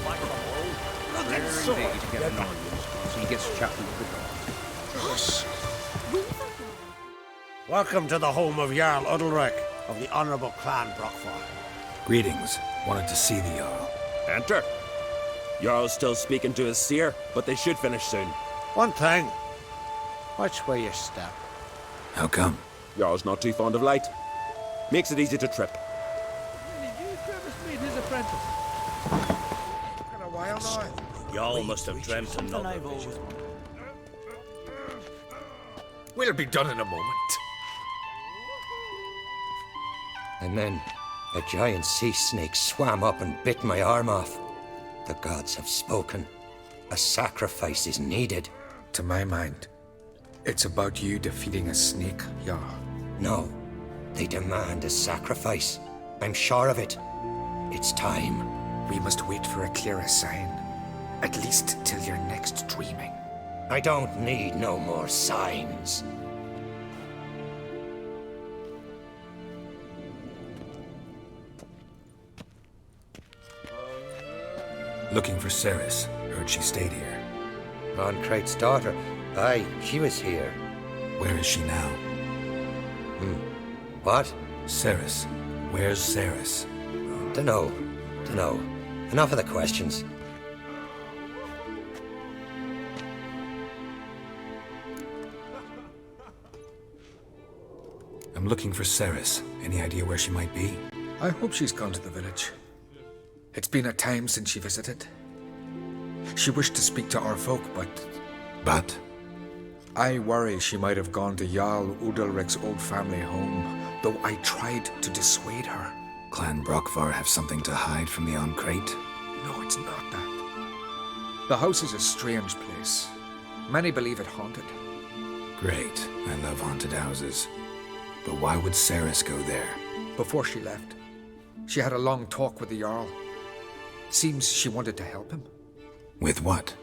Very big to get annoyed so he gets chatting with the dog. Hush! Welcome to the home of Jarl Udalric of the Honourable Clan Brockfar. Greetings. Wanted to see the Jarl. Enter. Jarl's still speaking to his seer, but they should finish soon. One thing. Watch where you step. How come? Jarl's not too fond of light. Makes it easy to trip. His apprentice. Been a while now. Y'all must have dreamt another vision. We'll be done in a moment. And then a giant sea snake swam up and bit my arm off. The gods have spoken. A sacrifice is needed. To my mind, it's about you defeating a snake, Jarl. No, they demand a sacrifice. I'm sure of it. It's time. We must wait for a clearer sign. At least till your next dreaming. I don't need no more signs. Looking for Ceres. Heard she stayed here. Ron Crate's daughter. Aye, she was here. Where is she now? What? Ceres. Where's Ceres? Dunno. Enough of the questions. I'm looking for Ceres. Any idea where she might be? I hope she's gone to the village. It's been a time since she visited. She wished to speak to our folk, But? I worry she might have gone to Jarl Udalric's old family home, though I tried to dissuade her. Clan Brockfar have something to hide from the Crate? No, it's not that. The house is a strange place. Many believe it haunted. Great. I love haunted houses. But why would Ceres go there? Before she left, she had a long talk with the Jarl. Seems she wanted to help him. With what?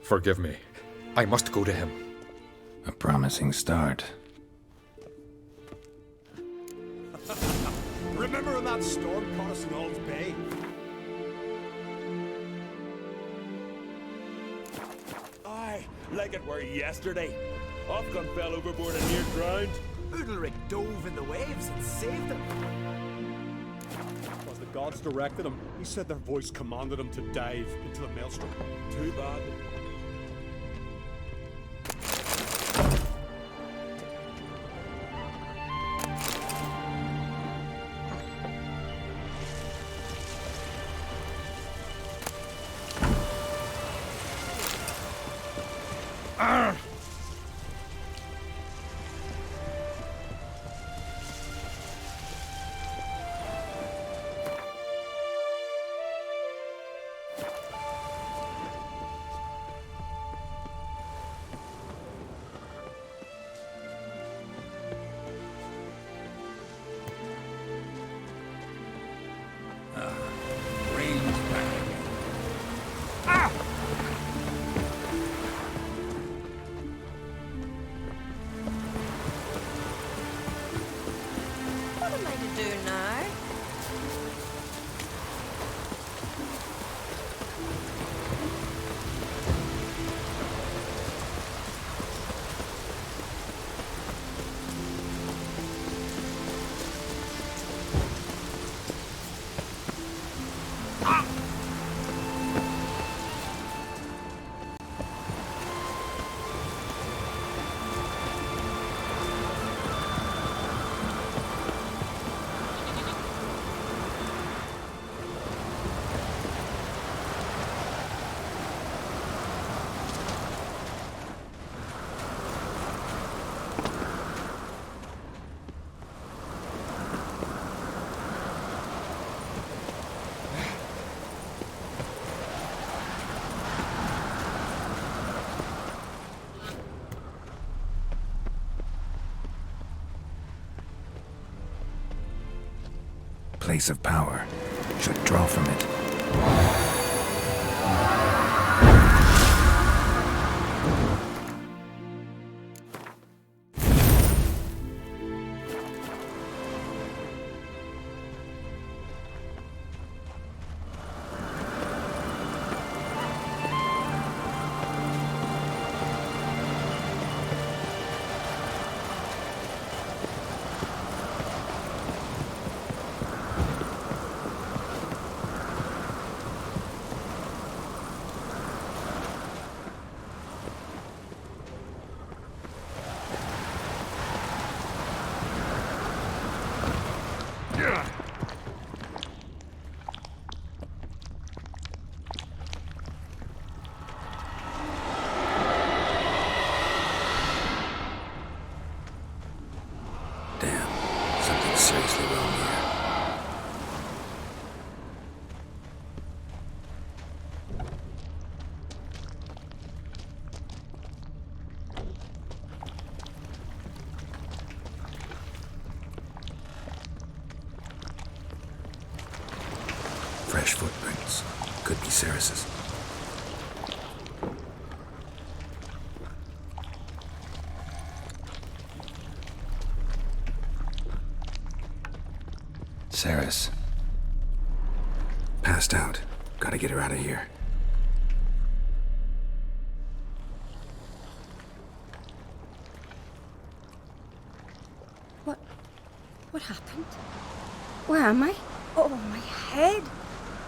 Forgive me. I must go to him. A promising start. Remember when that storm caught us in All's Bay? Aye, like it were yesterday. Ofcon fell overboard and near drowned. Udalric dove in the waves and saved him. As the gods directed him, he said their voice commanded him to dive into the maelstrom. Too bad. What am I to do now? Place of power. Should draw from it. fresh footprints. Could be Ceres's. Ceres. Passed out. Gotta get her out of here. What happened? Where am I? Oh, my head.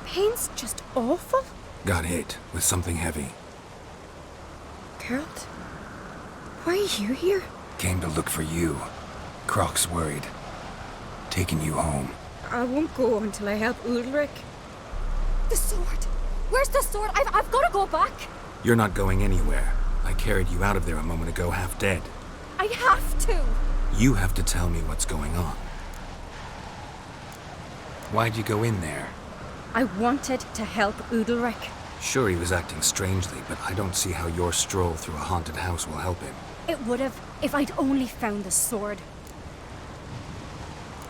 Pain's just awful. Got hit with something heavy. Geralt, why are you here? Came to look for you. Croc's worried. Taking you home. I won't go until I help Ulrich. The sword! Where's the sword? I've got to go back! You're not going anywhere. I carried you out of there a moment ago, half dead. I have to! You have to tell me what's going on. Why'd you go in there? I wanted to help Ulrich. Sure, he was acting strangely, but I don't see how your stroll through a haunted house will help him. It would have if I'd only found the sword.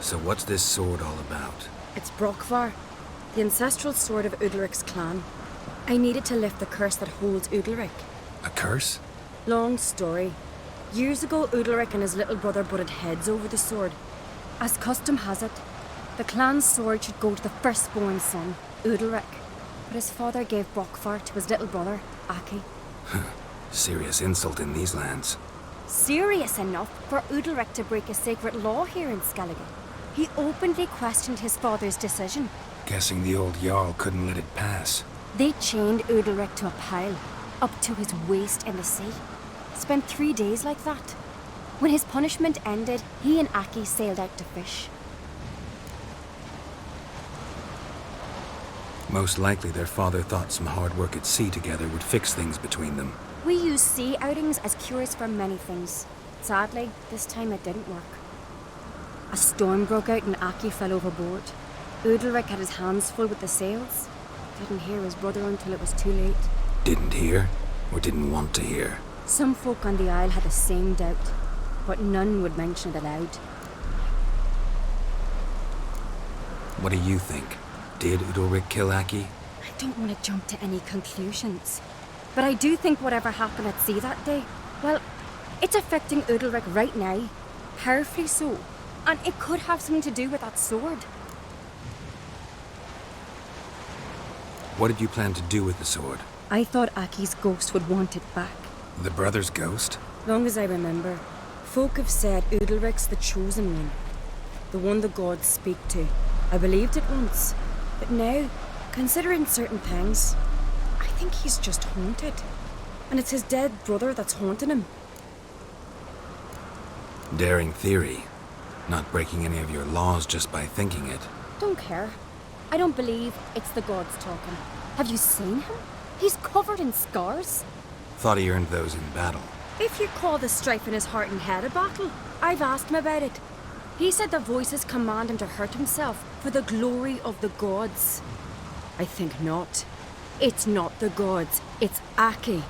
So what's this sword all about? It's Brockvar, the ancestral sword of Udalric's clan. I needed to lift the curse that holds Udalric. A curse? Long story. Years ago, Udalric and his little brother butted heads over the sword. As custom has it, the clan's sword should go to the firstborn son, Udalric. But his father gave Brockvar to his little brother, Aki. Serious insult in these lands. Serious enough for Udalric to break a sacred law here in Skellige. He openly questioned his father's decision. Guessing the old Jarl couldn't let it pass. They chained Udalric to a pile, up to his waist in the sea. Spent 3 days like that. When his punishment ended, he and Aki sailed out to fish. Most likely their father thought some hard work at sea together would fix things between them. We use sea outings as cures for many things. Sadly, this time it didn't work. A storm broke out and Aki fell overboard. Udalric had his hands full with the sails. Didn't hear his brother until it was too late. Didn't hear, or didn't want to hear? Some folk on the Isle had the same doubt, but none would mention it aloud. What do you think? Did Udalric kill Aki? I don't want to jump to any conclusions, but I do think whatever happened at sea that day, well, it's affecting Udalric right now, powerfully so, and it could have something to do with that sword. What did you plan to do with the sword? I thought Aki's ghost would want it back. The brother's ghost? Long as I remember, folk have said Udalric's the chosen one, the one the gods speak to. I believed it once, but now, considering certain things, I think he's just haunted. And it's his dead brother that's haunting him. Daring theory. Not breaking any of your laws just by thinking it. Don't care. I don't believe it's the gods talking. Have you seen him? He's covered in scars. Thought he earned those in battle. If you call the strife in his heart and head a battle, I've asked him about it. He said the voices command him to hurt himself for the glory of the gods. I think not. It's not the gods, it's Aki.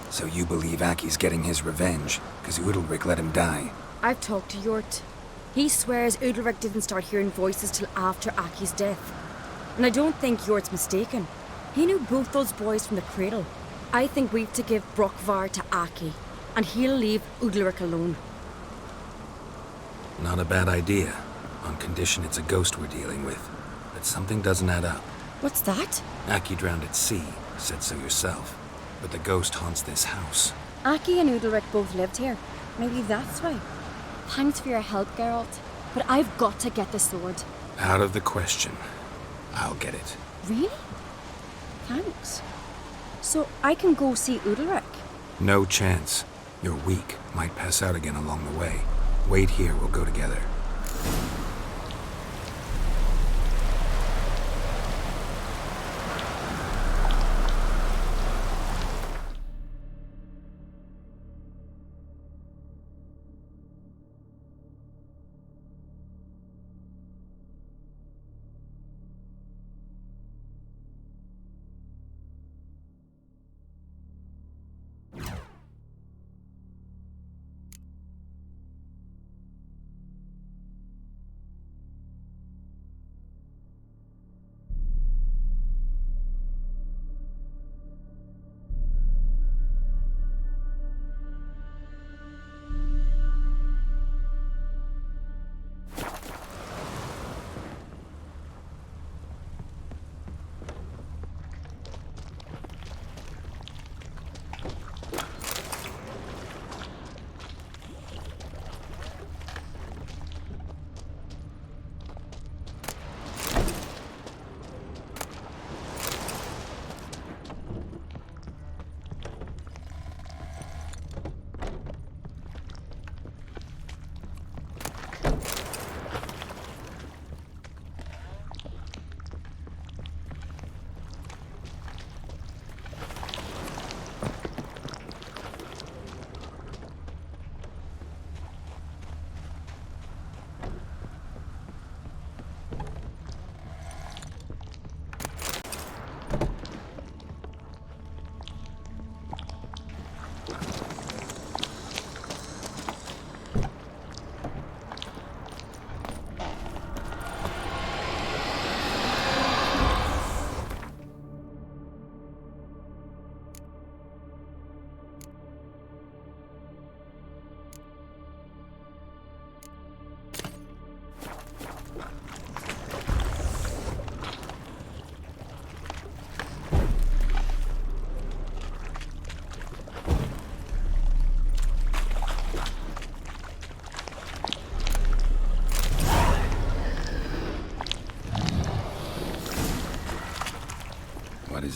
So you believe Aki's getting his revenge, because Udalric let him die? I've talked to Yort. He swears Udalric didn't start hearing voices till after Aki's death. And I don't think Yort's mistaken. He knew both those boys from the cradle. I think we've to give Brockvar to Aki, and he'll leave Udalric alone. Not a bad idea, on condition it's a ghost we're dealing with. But something doesn't add up. What's that? Aki drowned at sea, said so yourself. But the ghost haunts this house. Aki and Udalric both lived here. Maybe that's why. Thanks for your help, Geralt. But I've got to get the sword. Out of the question. I'll get it. Really? Thanks. So I can go see Udalric? No chance. You're weak. Might pass out again along the way. Wait here, we'll go together.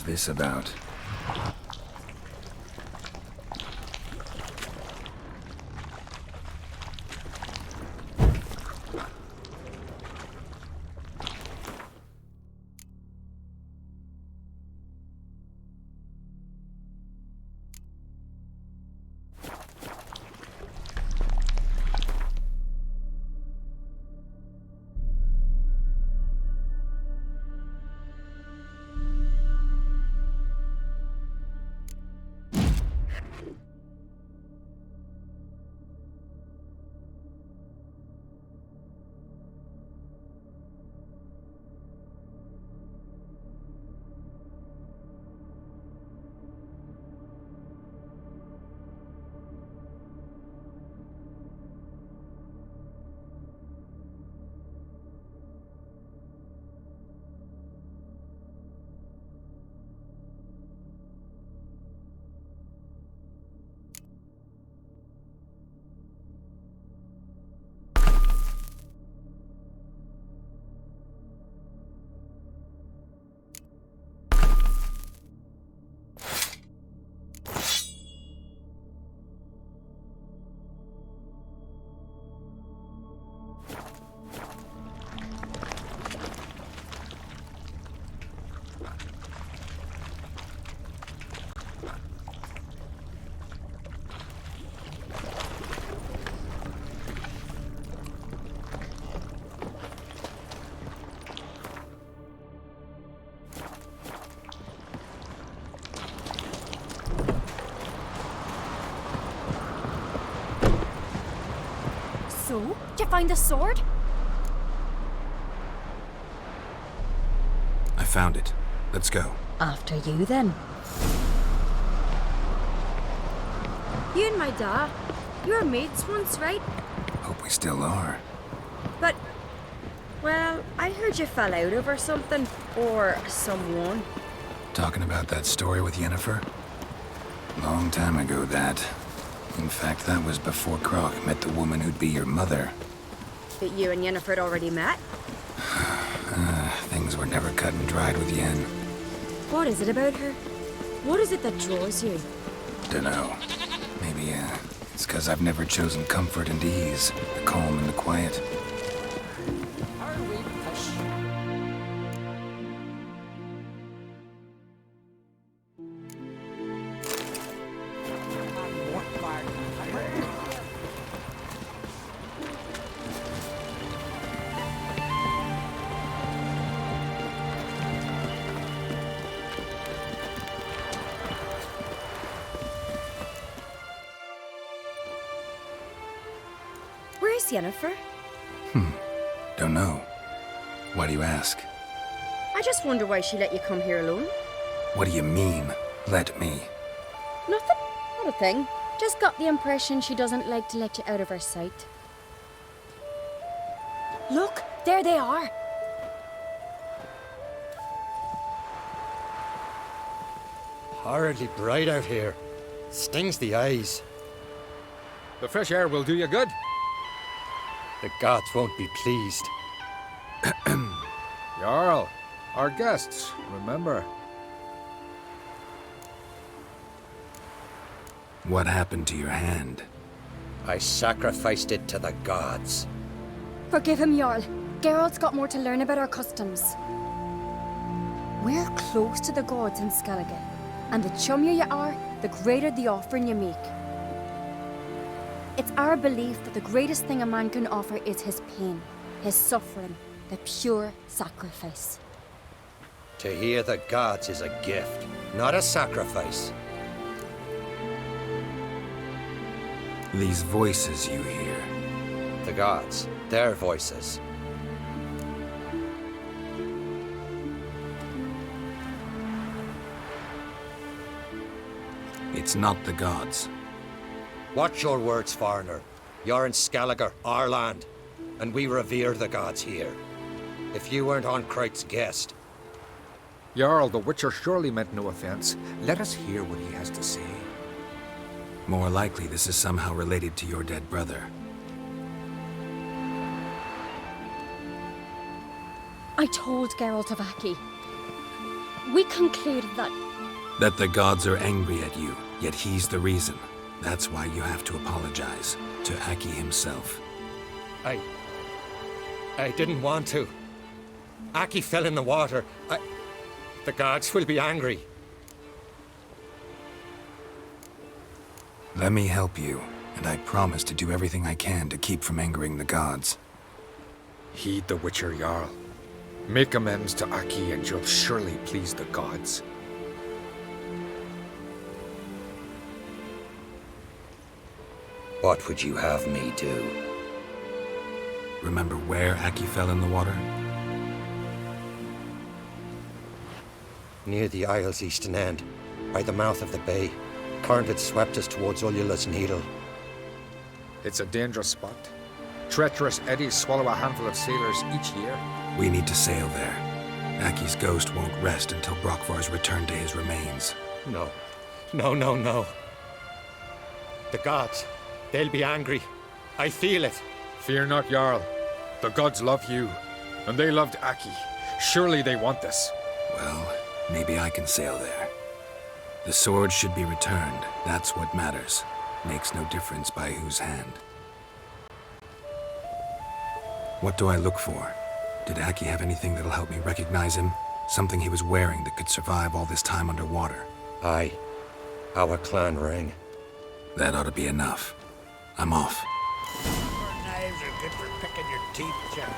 this about? So, did you find the sword? I found it. Let's go. After you, then. You and my dad, you were mates once, right? Hope we still are. But, well, I heard you fell out over something. Or someone. Talking about that story with Yennefer? Long time ago, that. In fact, that was before Croc met the woman who'd be your mother. That you and Yennefer had already met? Things were never cut and dried with Yen. What is it about her? What is it that draws you? Dunno. Maybe, it's 'cause I've never chosen comfort and ease, the calm and the quiet. Where's Yennefer? Don't know. Why do you ask? I just wonder why she let you come here alone. What do you mean, let me? Nothing. Not a thing. Just got the impression she doesn't like to let you out of her sight. Look, there they are. Horridly bright out here. Stings the eyes. The fresh air will do you good. The gods won't be pleased. Jarl, our guests, remember. What happened to your hand? I sacrificed it to the gods. Forgive him, Jarl. Geralt's got more to learn about our customs. We're close to the gods in Skellige, and the chummier you are, the greater the offering you make. It's our belief that the greatest thing a man can offer is his pain, his suffering, the pure sacrifice. To hear the gods is a gift, not a sacrifice. These voices you hear. The gods, their voices. It's not the gods. Watch your words, foreigner. You're in Skellige, our land, and we revere the gods here. If you weren't on Kright's guest. Jarl, the Witcher surely meant no offense. Let us hear what he has to say. More likely this is somehow related to your dead brother. I told Geralt of Aki. we conclude that That the gods are angry at you, yet he's the reason. That's why you have to apologize to Aki himself. I didn't want to. Aki fell in the water. The gods will be angry. Let me help you, and I promise to do everything I can to keep from angering the gods. Heed the Witcher Jarl. Make amends to Aki and you'll surely please the gods. What would you have me do? Remember where Aki fell in the water? Near the Isle's eastern end, by the mouth of the bay. Current had swept us towards Ullula's Needle. It's a dangerous spot. Treacherous eddies swallow a handful of sailors each year. We need to sail there. Aki's ghost won't rest until Brokvar's returned to his remains. No. No. The gods, they'll be angry. I feel it. Fear not, Jarl. The gods love you, and they loved Aki. Surely they want this. Well, maybe I can sail there. The sword should be returned. That's what matters. Makes no difference by whose hand. What do I look for? Did Aki have anything that'll help me recognize him? Something he was wearing that could survive all this time underwater? Aye. Our clan ring. That ought to be enough. I'm off. Knives are good for picking your teeth, Jack.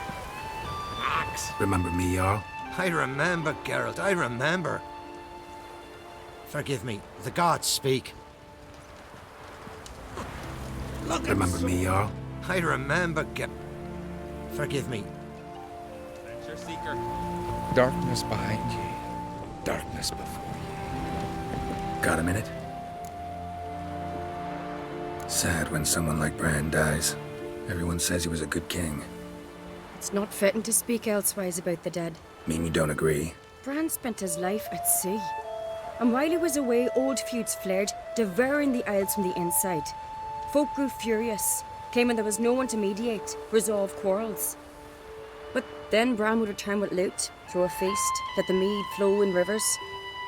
Axe. Remember me, Jarl? I remember, Geralt, I remember. Forgive me, the gods speak. Remember me, Jarl? I remember, Forgive me. Adventure seeker. Darkness behind you. Darkness before you. Got a minute? Sad when someone like Bran dies. Everyone says he was a good king. It's not fitting to speak elsewise about the dead. Mean you don't agree? Bran spent his life at sea. And while he was away, old feuds flared, devouring the Isles from the inside. Folk grew furious, claiming there was no one to mediate, resolve quarrels. But then Bran would return with loot, throw a feast, let the mead flow in rivers,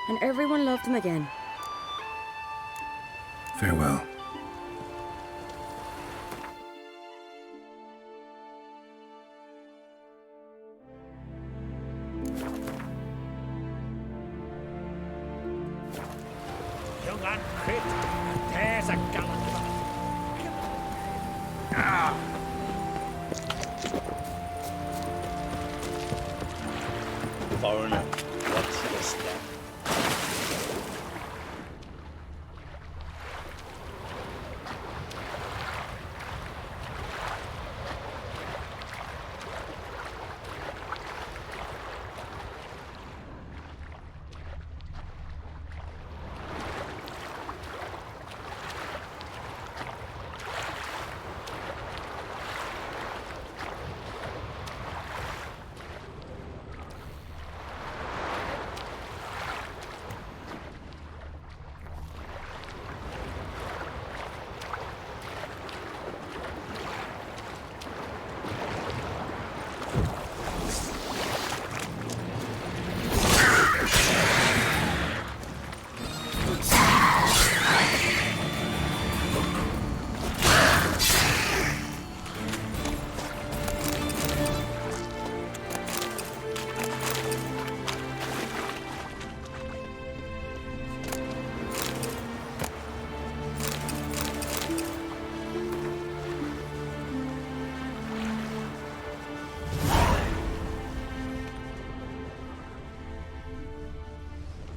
and everyone loved him again. Farewell. Young lad, crit. There's a gallant fellow. Foreigner, watch your step.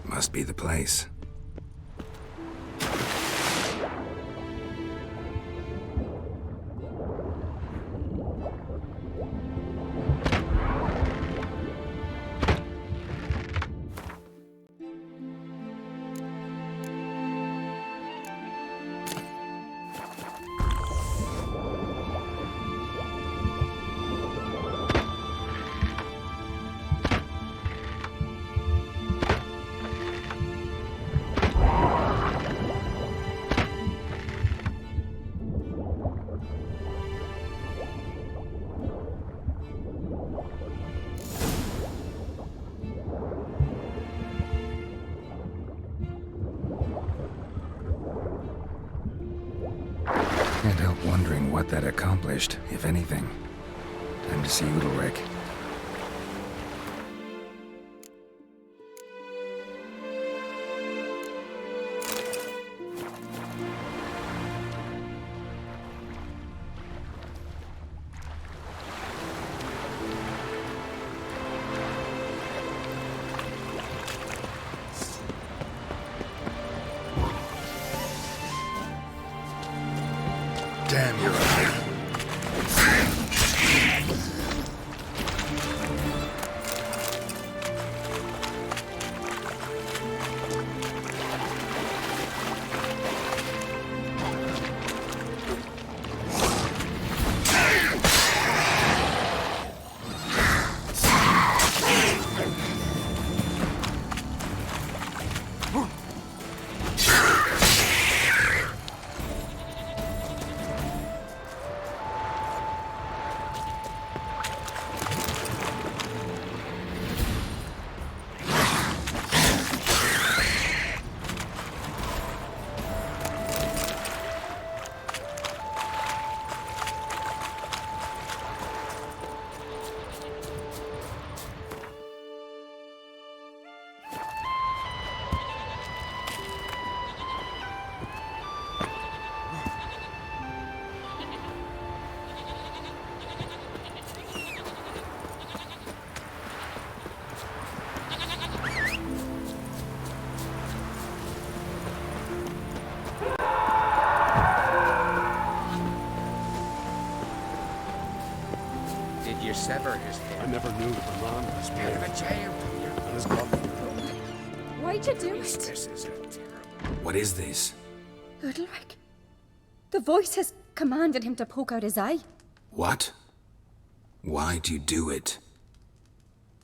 Must be the place. Wondering what that accomplished, if anything. Time to see Udalric. Damn, you're right. Did you sever his head? I never knew the man was Out of a jail. and his love. Why'd you do This it? is a terrible... What is this? Udalric. The voice has commanded him to poke out his eye. What? Why'd you do it?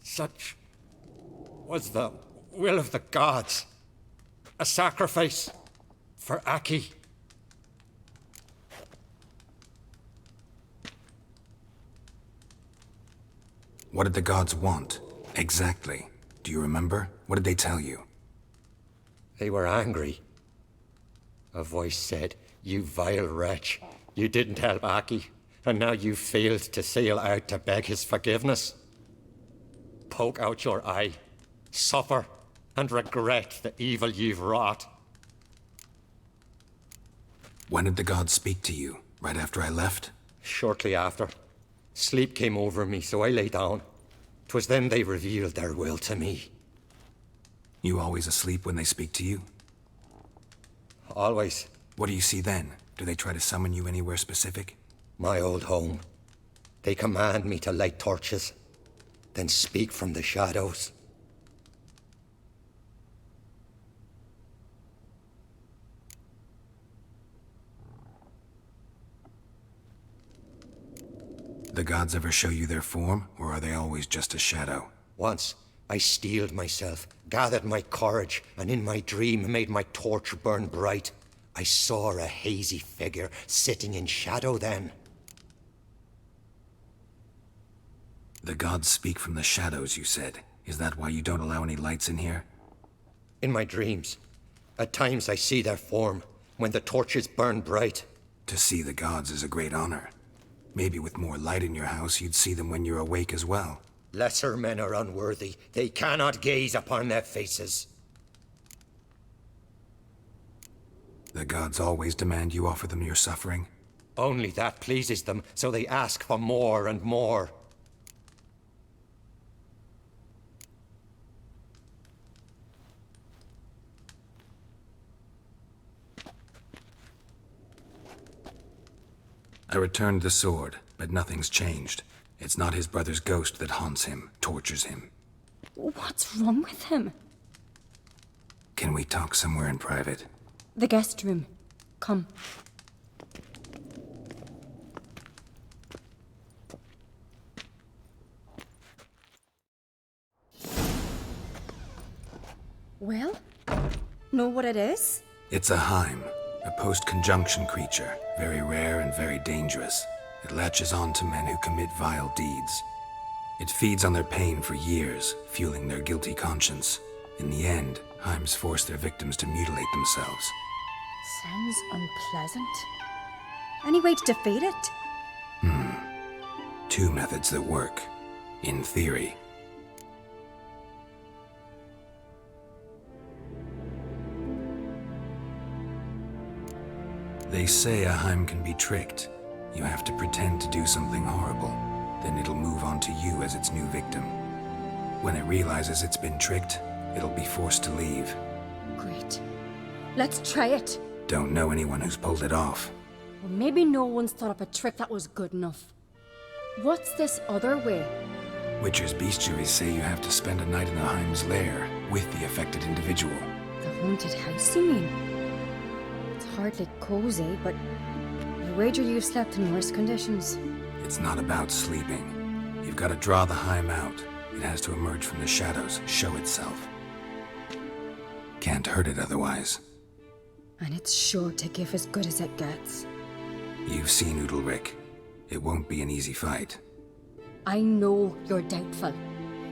Such was the will of the gods. A sacrifice for Aki. What did the gods want? Exactly. Do you remember? What did they tell you? They were angry. A voice said, "You vile wretch. You didn't help Aki, and now you failed to sail out to beg his forgiveness. Poke out your eye, suffer, and regret the evil you've wrought." When did the gods speak to you? Right after I left? Shortly after, sleep came over me, so I lay down. 'Twas then they revealed their will to me. You always asleep when they speak to you? Always. What do you see then? Do they try to summon you anywhere specific? My old home. They command me to light torches, then speak from the shadows. The gods ever show you their form, or are they always just a shadow? Once, I steeled myself, gathered my courage, and in my dream made my torch burn bright. I saw a hazy figure sitting in shadow then. The gods speak from the shadows, you said. Is that why you don't allow any lights in here? In my dreams, at times I see their form, when the torches burn bright. To see the gods is a great honor. Maybe with more light in your house, you'd see them when you're awake as well. Lesser men are unworthy. They cannot gaze upon their faces. The gods always demand you offer them your suffering? Only that pleases them, so they ask for more and more. I returned the sword, but nothing's changed. It's not his brother's ghost that haunts him, tortures him. What's wrong with him? Can we talk somewhere in private? The guest room. Come. Well, know what it is? It's a Heim, a post-conjunction creature, very rare and very dangerous. It latches on to men who commit vile deeds. It feeds on their pain for years, fueling their guilty conscience. In the end, Heims force their victims to mutilate themselves. Sounds unpleasant. Any way to defeat it? Two methods that work, in theory. They say a Heim can be tricked. You have to pretend to do something horrible. Then it'll move on to you as its new victim. When it realizes it's been tricked, it'll be forced to leave. Great. Let's try it. Don't know anyone who's pulled it off. Well, maybe no one's thought up a trick that was good enough. What's this other way? Witcher's bestiaries say you have to spend a night in the Heim's lair with the affected individual. The haunted house, you mean? It's hardly cozy, but I wager you've slept in worse conditions. It's not about sleeping. You've got to draw the Heim out. It has to emerge from the shadows, show itself. Can't hurt it otherwise. And it's sure to give as good as it gets. You've seen Udalric. It won't be an easy fight. I know you're doubtful,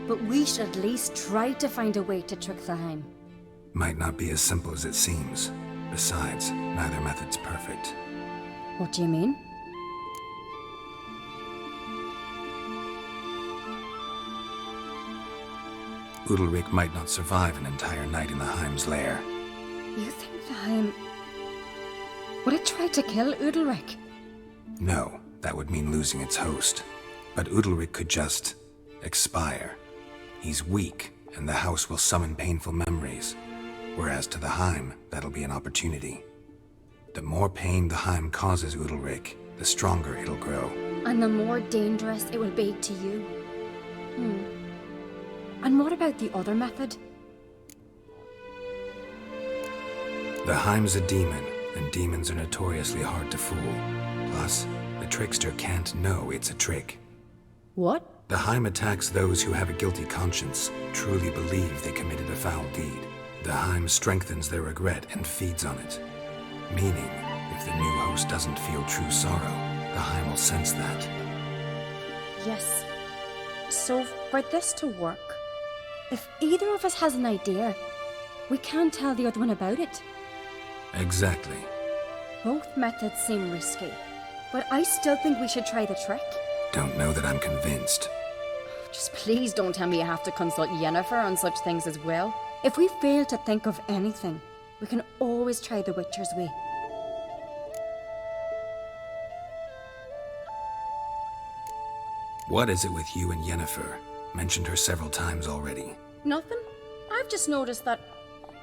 but we should at least try to find a way to trick the Heim. Might not be as simple as it seems. Besides, neither method's perfect. What do you mean? Udalric might not survive an entire night in the Heim's lair. You think the Heim... Would it try to kill Udalric? No, that would mean losing its host. But Udalric could just... expire. He's weak, and the house will summon painful memories. Whereas to the Heim, that'll be an opportunity. The more pain the Heim causes Udalric, the stronger it'll grow. And the more dangerous it will be to you. And what about the other method? The Heim's a demon, and demons are notoriously hard to fool. Plus, the trickster can't know it's a trick. What? The Heim attacks those who have a guilty conscience, truly believe they committed a foul deed. The Heim strengthens their regret and feeds on it. Meaning, if the new host doesn't feel true sorrow, the Heim will sense that. Yes. So, for this to work, if either of us has an idea, we can't tell the other one about it. Exactly. Both methods seem risky, but I still think we should try the trick. Don't know that I'm convinced. Just please don't tell me you have to consult Yennefer on such things as well. If we fail to think of anything, we can always try the Witcher's way. What is it with you and Yennefer? Mentioned her several times already. Nothing. I've just noticed that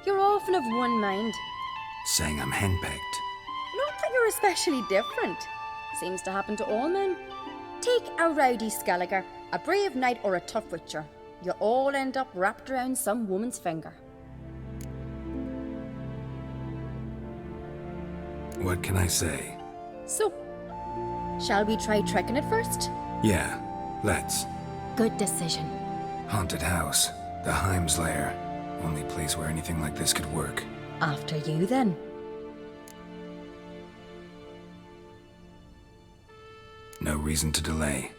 you're often of one mind. Saying I'm henpecked. Not that you're especially different. Seems to happen to all men. Take a rowdy Skelliger, a brave knight or a tough witcher. You all end up wrapped around some woman's finger. What can I say? So, shall we try tricking it first? Yeah, let's. Good decision. Haunted house. The Heim's lair. Only place where anything like this could work. After you, then. No reason to delay.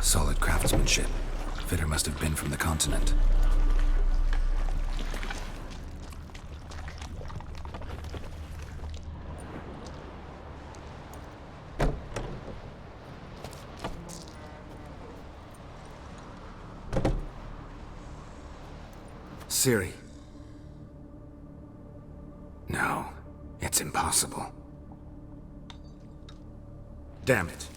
Solid craftsmanship. Fitter must have been from the continent. Ciri. No, it's impossible. Damn it.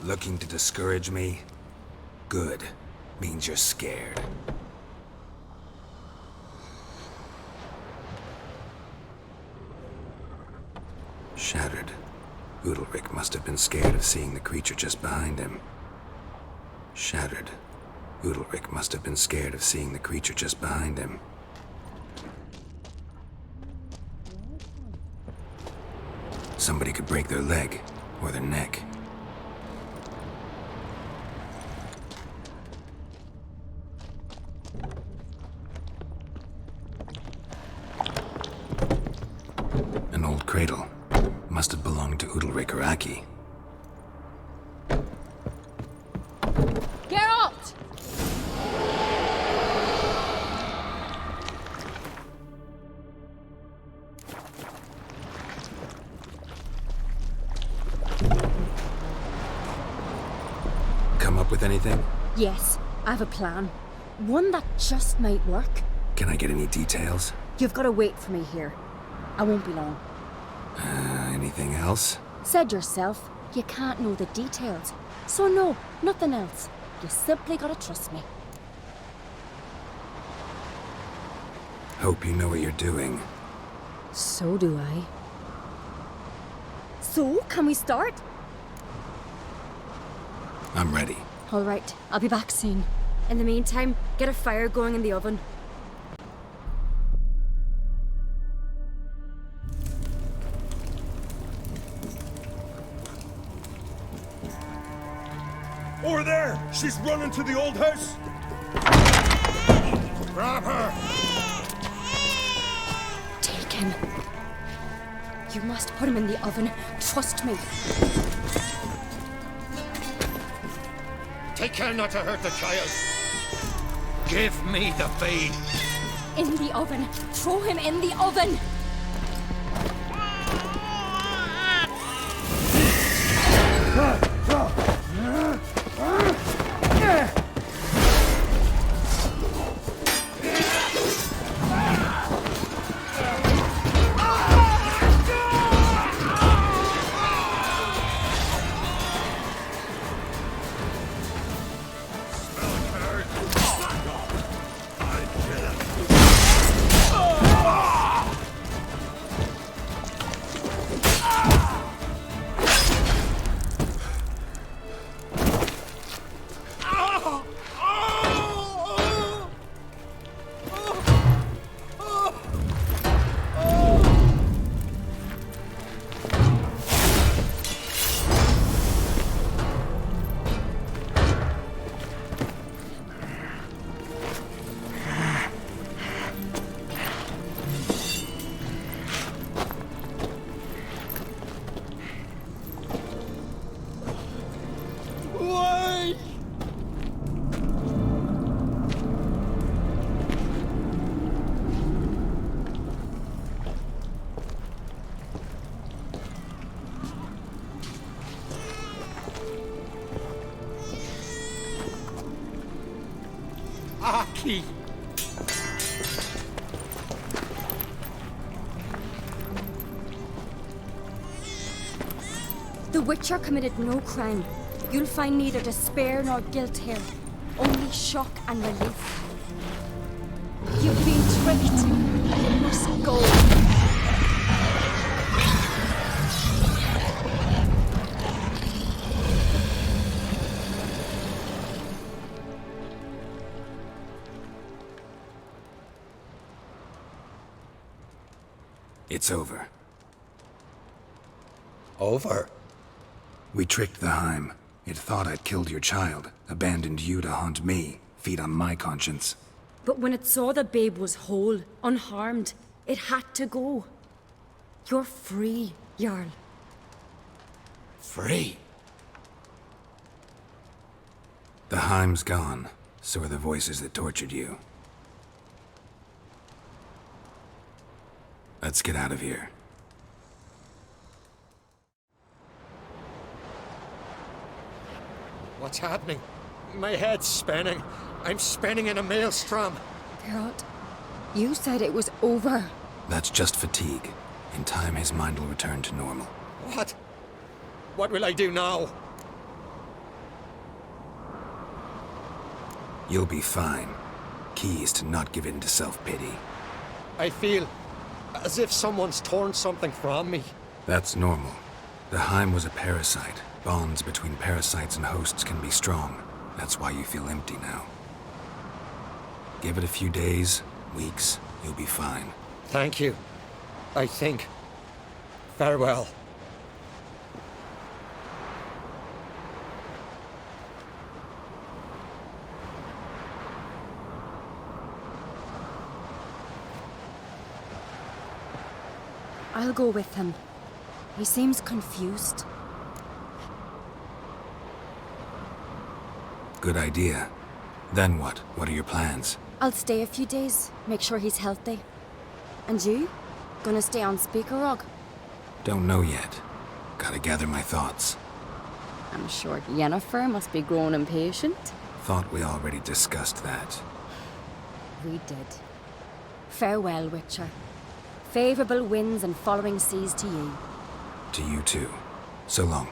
Looking to discourage me? Good. Means you're scared. Shattered. Udalric must have been scared of seeing the creature just behind him. Shattered. Udalric must have been scared of seeing the creature just behind him. Somebody could break their leg, or their neck. An old cradle. Must have belonged to Udalric or Aki. Geralt! Come up with anything? Yes, I have a plan. One that just might work. Can I get any details? You've got to wait for me here. I won't be long. Anything else? Said yourself, you can't know the details. So no, nothing else. You simply gotta trust me. Hope you know what you're doing. So do I. So, can we start? I'm ready. All right, I'll be back soon. In the meantime, get a fire going in the oven. Over there! She's running to the old house! Grab her! Take him. You must put him in the oven. Trust me. Take care not to hurt the child. Give me the babe. In the oven. Throw him in the oven. Aki! The Witcher committed no crime. You'll find neither despair nor guilt here. Only shock and relief. You've been tricked. You must go. It's over. Over? We tricked the Heim. It thought I'd killed your child, abandoned you to haunt me, feed on my conscience. But when it saw the babe was whole, unharmed, it had to go. You're free, Jarl. Free? The Heim's gone, so are the voices that tortured you. Let's get out of here. What's happening? My head's spinning. I'm spinning in a maelstrom. Geralt, you said it was over. That's just fatigue. In time, his mind will return to normal. What? What will I do now? You'll be fine. Key is to not give in to self-pity. I feel as if someone's torn something from me. That's normal. The Heim was a parasite. Bonds between parasites and hosts can be strong. That's why you feel empty now. Give it a few days, weeks, you'll be fine. Thank you. I think. Farewell. I'll go with him. He seems confused. Good idea. Then what? What are your plans? I'll stay a few days, make sure he's healthy. And you? Gonna stay on Speaker Rock? Don't know yet. Gotta gather my thoughts. I'm sure Yennefer must be growing impatient. Thought we already discussed that. We did. Farewell, Witcher. Favorable winds and following seas to you. To you too. So long.